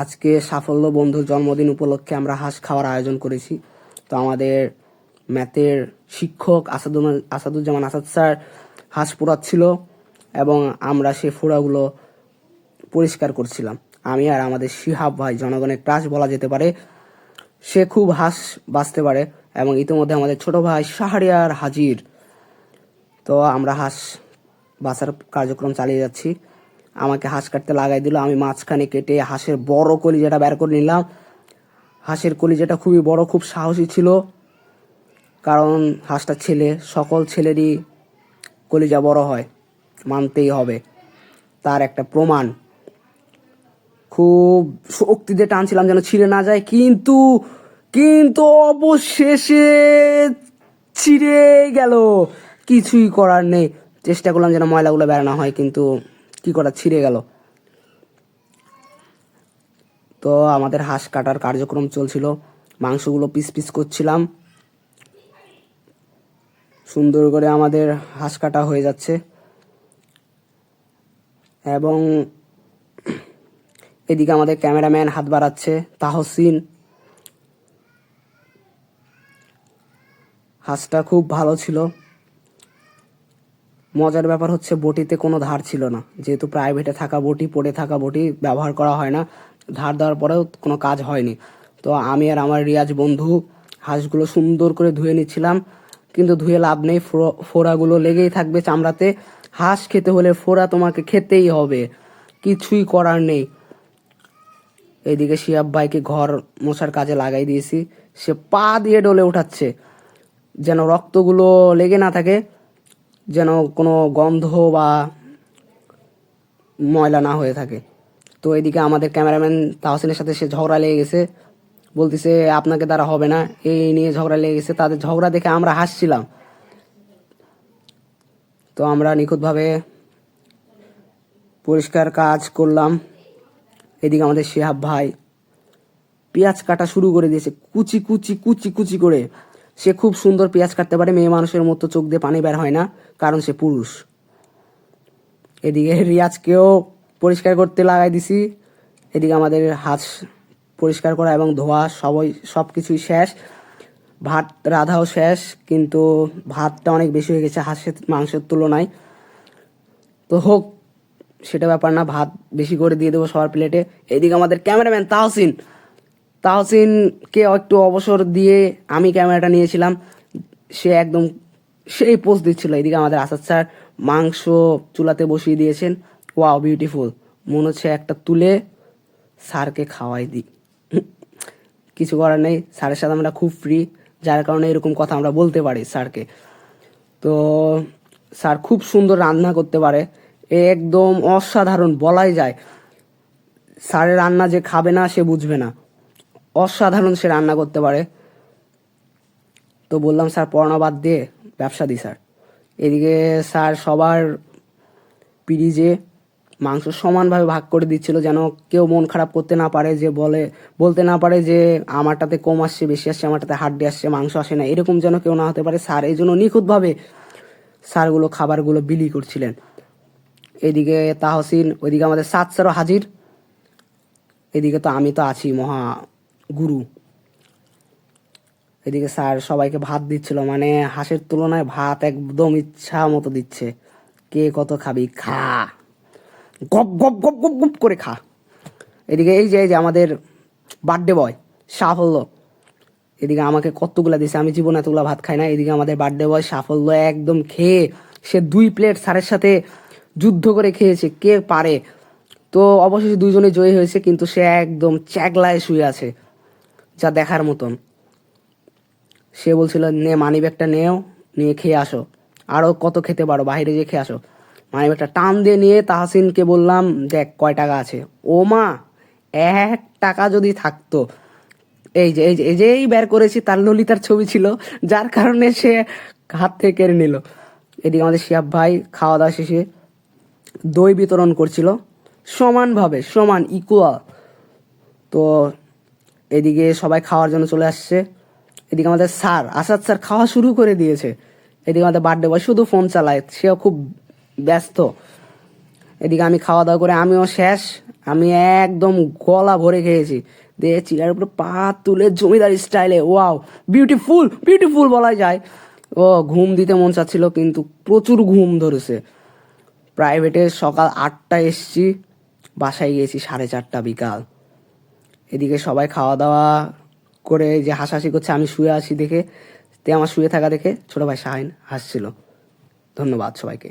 আজকে সাফল্য বন্ধুর জন্মদিন উপলক্ষে আমরা হাঁস খাওয়ার আয়োজন করেছি। তো আমাদের ম্যাথের শিক্ষক আসাদুজ্জামান আসাদ স্যার হাঁস পোড়াচ্ছিল এবং আমরা সেই ফোড়াগুলো পরিষ্কার করছিলাম। আমি আর আমাদের শিহাব ভাই, জনগণের ক্রাশ বলা যেতে পারে, সে খুব হাঁস বাঁচতে পারে এবং ইতিমধ্যে আমাদের ছোট ভাই শাহরিয়ার হাজির। তো আমরা হাঁস বাঁচার কার্যক্রম চালিয়ে যাচ্ছি। আমাকে হাঁস কাটতে লাগাই দিল, আমি মাঝখানে কেটে হাঁসের বড় কলিজাটা বের করে নিলাম। হাঁসের কলিজাটা খুবই বড়, খুব সাহসী ছিল, কারণ হাঁসটা ছেলে, সকল ছেলেরই কলিজা বড় হয়, মানতেই হবে, তার একটা প্রমাণ। খুব শক্তি দিয়ে টানছিলাম যেন ছিঁড়ে না যায়, কিন্তু কিন্তু অবশেষে ছিঁড়ে গেল। কিছুই করার নেই, চেষ্টা করলাম যেন ময়লাগুলো বেরানো হয়, কিন্তু কি করার, ছিঁড়ে গেল। তো আমাদের হাঁস কাটার কার্যক্রম চলছিল, মাংসগুলো পিস পিস করছিলাম। সুন্দর করে আমাদের হাঁস কাটা হয়ে যাচ্ছে এবং এদিকে আমাদের ক্যামেরাম্যান হাত বাড়াচ্ছে, তাহসিন। হাঁসটা খুব ভালো ছিল। মজার ব্যাপার হচ্ছে বটিতে কোনো ধার ছিল না, যেহেতু প্রাইভেটে থাকা বটি, পড়ে থাকা বটি ব্যবহার করা হয় না, ধার দেওয়ার পরেও কোনো কাজ হয়নি। তো আমি আর আমার রিয়াজ বন্ধু হাঁসগুলো সুন্দর করে ধুয়ে নিচ্ছিলাম, কিন্তু ধুয়ে লাভ নেই, ফোড়াগুলো লেগেই থাকবে চামড়াতে। হাঁস খেতে হলে ফোড়া তোমাকে খেতেই হবে, কিছুই করার নেই। এইদিকে শিয়াব ভাইকে ঘর মোছার কাজে লাগাই দিয়েছি, সে পা দিয়ে ডলে উঠাচ্ছে যেন রক্তগুলো লেগে না থাকে, যেন কোনো গন্ধ বা ময়লা না হয়ে থাকে। তো এদিকে আমাদের ক্যামেরাম্যান তাহসিনের সাথে সে ঝগড়া লেগে গেছে, বলতেছে আপনাকে দ্বারা হবে না, এই নিয়ে ঝগড়া লেগে গেছে। তাদের ঝগড়া দেখে আমরা হাসছিলাম। তো আমরা নিখুঁতভাবে পরিষ্কার কাজ করলাম। এদিকে আমাদের শিহাব ভাই পেঁয়াজ কাটা শুরু করে দিয়েছে, কুচি কুচি কুচি কুচি করে। সে খুব সুন্দর পেঁয়াজ কাটতে পারে, মেয়ে মানুষের মতো চোখ দিয়ে পানি বের হয় না, কারণ সে পুরুষ। এদিকে রিয়াজকেও পরিষ্কার করতে লাগাই দিছি। এদিকে আমাদের হাঁস পরিষ্কার করা এবং ধোয়া সব কিছুই শেষ, ভাত রাধাও শেষ, কিন্তু ভাতটা অনেক বেশি হয়ে গেছে হাঁসের মাংসের তুলনায়। তো হোক, সেটা ব্যাপার না, ভাত বেশি করে দিয়ে দেবো সবার প্লেটে। এদিকে আমাদের ক্যামেরাম্যান তাহসিনকে একটু অবসর দিয়ে আমি ক্যামেরাটা নিয়েছিলাম, সে একদম সেই পোজ দিচ্ছিল। এদিকে আমাদের আসাদ স্যার মাংস চুলাতে বসিয়ে দিয়েছেন। Wow, beautiful. মনে হচ্ছে একটা তুলে স্যারকে খাওয়াই দিই। কিছু করার নেই, স্যারের সাথে আমরা খুব ফ্রি, যার কারণে এরকম কথা আমরা বলতে পারি স্যারকে। তো স্যার খুব সুন্দর রান্না করতে পারে, একদম অসাধারণ বলাই যায়। স্যারের রান্না যে খাবে না সে বুঝবে না, অসাধারণ সে রান্না করতে পারে। তো বললাম স্যার পড়ানো বাদ দিয়ে ব্যবসা দিই স্যার। এদিকে স্যার সবার পিরিজে মাংস সমানভাবে ভাগ করে দিচ্ছিল, যেন কেউ মন খারাপ করতে না পারে, যে বলতে না পারে যে আমারটাতে কম আসছে, বেশি আসছে, আমারটাতে হাড্ডি আসছে, মাংস আসে না, এরকম যেন কেউ না হতে পারে। স্যার এই জন্য নিখুঁতভাবে স্যারগুলো খাবারগুলো বিলি করছিলেন। এদিকে তাহসিন, ওইদিকে আমাদের সাত স্যারও হাজির, এদিকে তো আমি তো আছি মহা গুরু। এদিকে স্যার সবাইকে ভাত দিচ্ছিল, মানে হাঁসের তুলনায় ভাত একদম ইচ্ছা মতো দিচ্ছে। কে কত খাবি খা, গপ গপ গপ গপ গপ করে খা। এদিকে এই যে আমাদের বার্থডে বয় সাফল্য, এদিকে আমাকে কতগুলা দিছে, আমি জীবনে এতগুলা ভাত খাই না। এদিকে আমাদের বার্থডে বয় সাফল্য একদম খেয়ে সে 2 প্লেট স্যারের সাথে যুদ্ধ করে খেয়েছে, কে পারে। তো অবশেষে দুইজনে জয়ী হয়েছে, কিন্তু সে একদম চ্যাগলায় শুয়ে আছে, যা দেখার মতন। সে বলছিল নে মানি ব্যাগটা নিয়ে খেয়ে আসো, আরও কত খেতে পারো, বাইরে যেয়ে খেয়ে আসো। মানি ব্যাগটা টান দিয়ে নিয়ে তাহসিনকে বললাম দেখ কয় টাকা আছে। ও মা, 1 টাকা যদি থাকতো, এই বের করেছি, তার ললিতার ছবি ছিল, যার কারণে সে হাত থেকে কেড়ে নিল। এদিকে আমাদের শিয়াব ভাই খাওয়া দাওয়া শেষে দই বিতরণ করছিল সমানভাবে, সমান ইকুয়াল। তো এদিকে সবাই খাওয়ার জন্য চলে আসছে। এদিকে আমাদের স্যার আসাদ স্যার খাওয়া শুরু করে দিয়েছে। এদিকে আমাদের বার্থডে বয় শুধু ফোন চালায়, সেও খুব ব্যস্ত। এদিকে আমি খাওয়া দাওয়া করে আমিও শেষ, আমি একদম গলা ভরে খেয়েছি। দিয়ে চিড়ার উপরে পা তুলে জমিদার স্টাইলে, ওয়াও বিউটিফুল বিউটিফুল বলা যায়। ও ঘুম দিতে মন চাচ্ছিল কিন্তু প্রচুর ঘুম ধরেছে। প্রাইভেটে সকাল 8টায় এসছি, বাসায় গিয়েছি 4:30 বিকাল। এদিকে সবাই খাওয়া দাওয়া করে যে হাসাহাসি করছে, আমি শুয়ে আছি দেখে, আমার শুয়ে থাকা দেখে ছোট ভাই শাহিন হাসছিল। ধন্যবাদ সবাইকে।